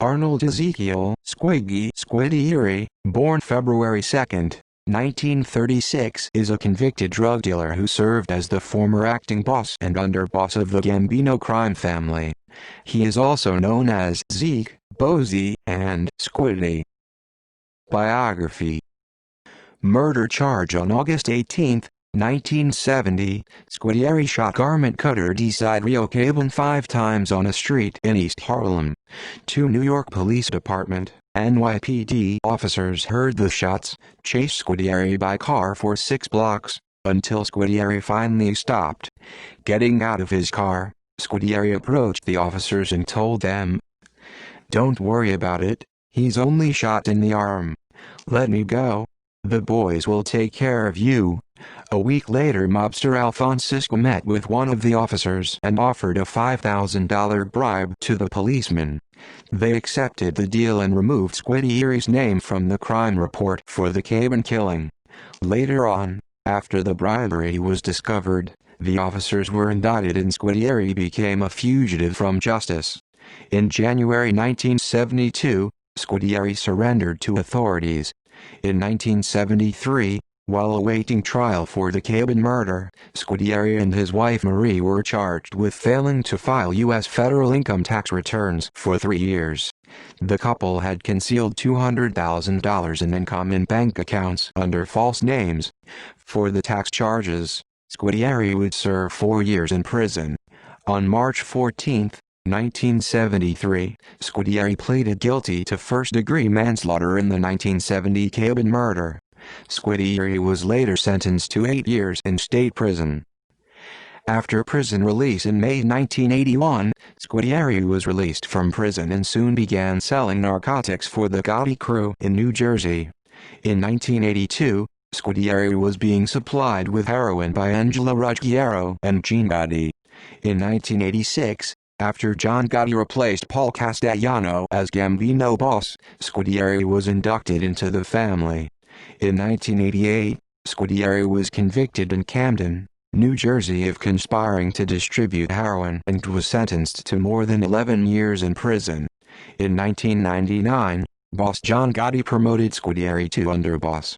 Arnold Ezekiel Squitieri, born February 2, 1936, is a convicted drug dealer who served as the former acting boss and underboss of the Gambino crime family. He is also known as Zeke, Bozy, and Squiddy. Biography. Murder charge. On August 18, 1970, Squitieri shot garment cutter Decide Rio Cabin 5 times on a street in East Harlem. 2 New York Police Department (NYPD) officers heard the shots, chased Squitieri by car for 6 blocks, until Squitieri finally stopped. Getting out of his car, Squitieri approached the officers and told them, "Don't worry about it, he's only shot in the arm. Let me go. The boys will take care of you." A week later, mobster Alfonso met with one of the officers and offered a $5,000 bribe to the policeman. They accepted the deal and removed Squitieri's name from the crime report for the cabin killing. Later on, after the bribery was discovered, the officers were indicted and Squitieri became a fugitive from justice. In January 1972, Squitieri surrendered to authorities. In 1973, while awaiting trial for the cabin murder, Squitieri and his wife Marie were charged with failing to file U.S. federal income tax returns for 3 years. The couple had concealed $200,000 in income in bank accounts under false names. For the tax charges, Squitieri would serve 4 years in prison. On March 14, 1973, Squitieri pleaded guilty to first-degree manslaughter in the 1970 cabin murder. Squitieri was later sentenced to 8 years in state prison. After prison release in May 1981, Squitieri was released from prison and soon began selling narcotics for the Gotti crew in New Jersey. In 1982, Squitieri was being supplied with heroin by Angela Ruggiero and Gene Gotti. In 1986, after John Gotti replaced Paul Castellano as Gambino boss, Squitieri was inducted into the family. In 1988, Squitieri was convicted in Camden, New Jersey of conspiring to distribute heroin and was sentenced to more than 11 years in prison. In 1999, boss John Gotti promoted Squitieri to underboss.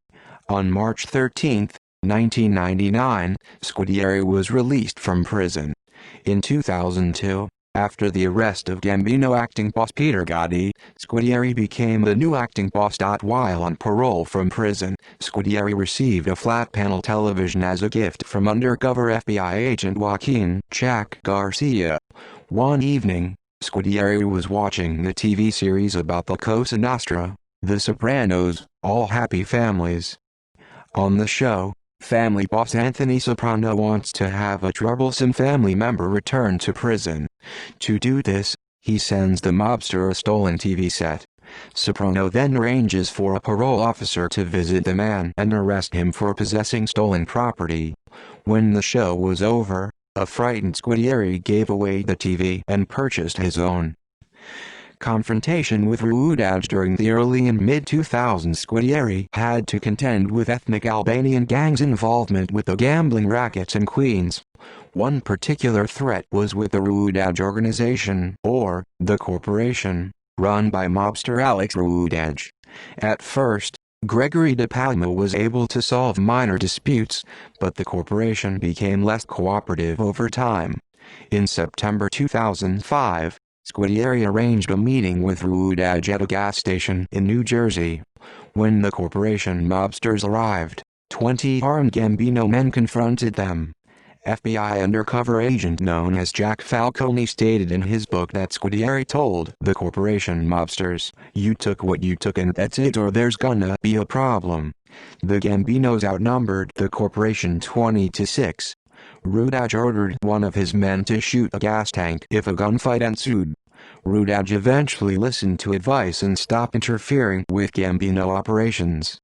On March 13, 1999, Squitieri was released from prison. In 2002, after the arrest of Gambino acting boss Peter Gotti, Squitieri became the new acting boss. While on parole from prison, Squitieri received a flat-panel television as a gift from undercover FBI agent Joaquin "Jack" Garcia. One evening, Squitieri was watching the TV series about the Cosa Nostra, The Sopranos, All Happy Families. On the show, family boss Anthony Soprano wants to have a troublesome family member return to prison. To do this, he sends the mobster a stolen TV set. Soprano then arranges for a parole officer to visit the man and arrest him for possessing stolen property. When the show was over, a frightened Squitieri gave away the TV and purchased his own. Confrontation with Ruudaj. During the early and mid-2000s, Squitieri had to contend with ethnic Albanian gangs' involvement with the gambling rackets in Queens. One particular threat was with the Ruudaj organization, or the corporation, run by mobster Alex Ruudaj. At first, Gregory DePalma was able to solve minor disputes, but the corporation became less cooperative over time. In September 2005, Squitieri arranged a meeting with Ruudaj at a gas station in New Jersey. When the corporation mobsters arrived, 20 armed Gambino men confronted them. FBI undercover agent known as Jack Falcone stated in his book that Squitieri told the corporation mobsters, "You took what you took and that's it, or there's gonna be a problem." The Gambinos outnumbered the corporation 20-6. Ruudaj ordered one of his men to shoot a gas tank if a gunfight ensued. Ruudaj eventually listened to advice and stopped interfering with Gambino operations.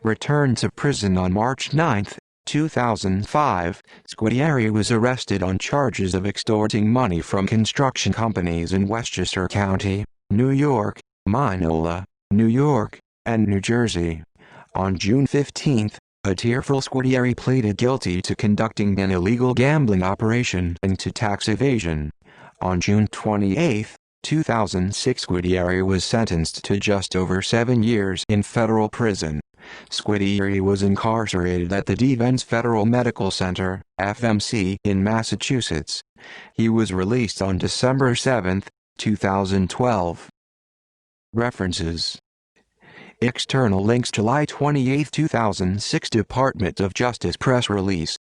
Returned to prison on March 9, 2005, Squitieri was arrested on charges of extorting money from construction companies in Westchester County, New York, Mineola, New York, and New Jersey. On June 15, a tearful Squitieri pleaded guilty to conducting an illegal gambling operation and to tax evasion. On June 28, 2006, Squitieri was sentenced to just over 7 years in federal prison. Squitieri was incarcerated at the Devens Federal Medical Center, FMC, in Massachusetts. He was released on December 7, 2012. References. External links: July 28, 2006, Department of Justice press release.